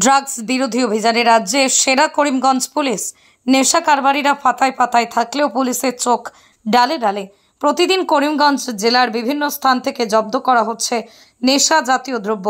Drugs বিরোধী অভিযানে রাজ্যে সেরা করিমগঞ্জ পুলিশ। নেশা কারবারিরা পাতায় পাতায় থাকলেও পুলিশের চোখ ডালে ডালে। প্রতিদিন করিমগঞ্জ জেলার বিভিন্ন স্থান থেকে জব্দ করা হচ্ছে নেশা জাতীয় দ্রব্য।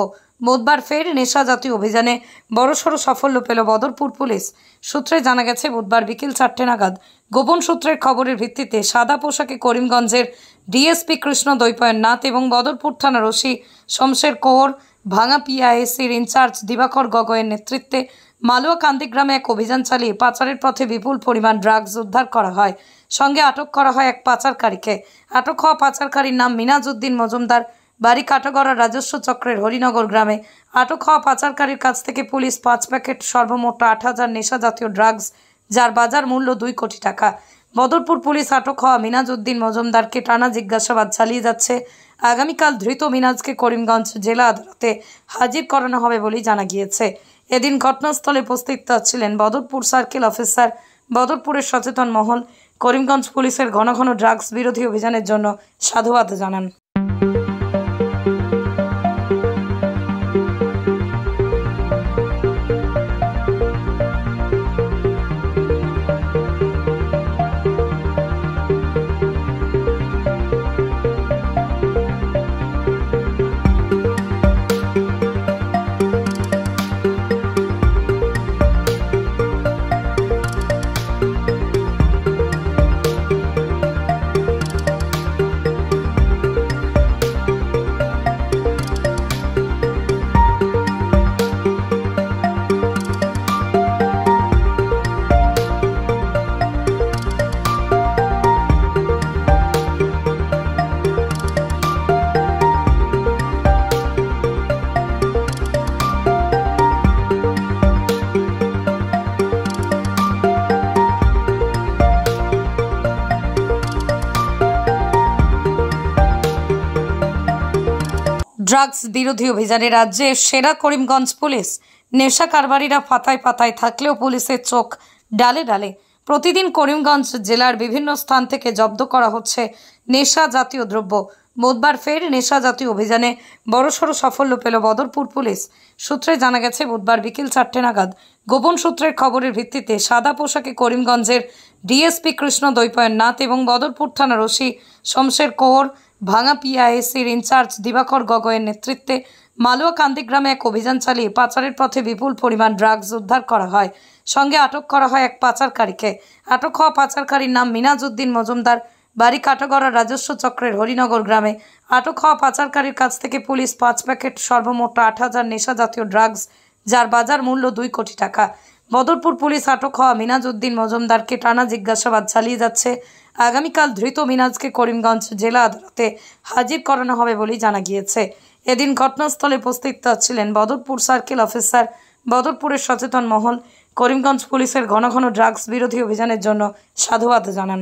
বুধবার ফের নেশা জাতীয় অভিযানে বড়সড় সাফল্য পেল বদরপুর পুলিশ। সূত্রে জানা গেছে, বুধবার বিকেল 4টে নাগাদ গোপন সূত্রের খবরের ভিত্তিতে সাদা পোশাকে করিমগঞ্জের ডিএসপি কৃষ্ণ দ্বৈপায়ননাথ এবং বদরপুর থানার ওসি শমশের কোহর, ভাঙা পিআইএসির ইনচার্জ দিবাকর গগৈয়ের নেতৃত্বে মালুয়া কান্দি গ্রামে এক অভিযান চালিয়ে পাচারের পথে বিপুল পরিমাণ ড্রাগস উদ্ধার করা হয়। সঙ্গে আটক করা হয় এক পাচারকারীকে। আটক হওয়া পাচারকারীর নাম মিনাজউদ্দিন মজুমদার, বাড়ি কাটাগড়া রাজস্ব চক্রের হরিনগর গ্রামে। আটক হওয়া পাচারকারীর কাছ থেকে পুলিশ 5 প্যাকেট সর্বমোট 8,000 নেশা জাতীয় ড্রাগস, যার বাজার মূল্য 2 কোটি টাকা। বদরপুর পুলিশ আটক হওয়া মিনাজউদ্দিন মজুমদারকে টানা জিজ্ঞাসাবাদ চালিয়ে যাচ্ছে। আগামীকাল ধৃত মিনাজকে করিমগঞ্জ জেলা আদালতে হাজির করানো হবে বলেই জানা গিয়েছে। এদিন ঘটনাস্থলে উপস্থিত ছিলেন বদরপুর সার্কেল অফিসার, বদরপুরের সচেতন মহল। করিমগঞ্জ পুলিশের ঘন ঘন ড্রাগস বিরোধী অভিযানের জন্য সাধুবাদ জানান। ড্রাগস বিরোধী অভিযানে রাজ্যে সেরা করিমগঞ্জ পুলিশ। নেশা কারবারিরা পাতায় পাতায় থাকলেও পুলিশের চোখ ডালে ডালে। প্রতিদিন করিমগঞ্জ জেলার বিভিন্ন স্থান থেকে জব্দ করা হচ্ছে নেশা জাতীয় দ্রব্য। বুধবার ফের নেশা জাতীয় অভিযানে বড়সড় সাফল্য পেল বদরপুর পুলিশ। সূত্রে জানা গেছে, বুধবার বিকেল 4টে নাগাদ গোপন সূত্রের খবরের ভিত্তিতে সাদা পোশাকে করিমগঞ্জের ডিএসপি কৃষ্ণ দ্বৈপায়ননাথ এবং বদরপুর থানার ওসি শমশের কোহর, ভাঙা পিআইএসির ইনচার্জ দিবাকর গগৈয়ের নেতৃত্বে মালুয়া কান্দি গ্রামে এক অভিযান চালিয়ে পাচারের পথে বিপুল পরিমাণ ড্রাগস উদ্ধার করা হয়। সঙ্গে আটক করা হয় এক পাচারকারীকে। আটক হওয়া পাচারকারীর নাম মিনাজউদ্দিন মজুমদার, বাড়ি কাটাগড়া রাজস্ব চক্রের হরিনগর গ্রামে। আটক হওয়া পাচারকারীর কাছ থেকে পুলিশ 5 প্যাকেট সর্বমোট 8,000 নেশা জাতীয় ড্রাগস, যার বাজার মূল্য 2 কোটি টাকা। বদরপুর পুলিশ আটক হওয়া মিনাজউদ্দিন মজুমদারকে টানা জিজ্ঞাসাবাদ চালিয়ে যাচ্ছে। আগামীকাল ধৃত মিনাজকে করিমগঞ্জ জেলা আদালতে হাজির করানো হবে বলেই জানা গিয়েছে। এদিন ঘটনাস্থলে উপস্থিত ছিলেন বদরপুর সার্কেল অফিসার, বদরপুরের সচেতন মহল। করিমগঞ্জ পুলিশের ঘন ঘন ড্রাগস বিরোধী অভিযানের জন্য সাধুবাদ জানান।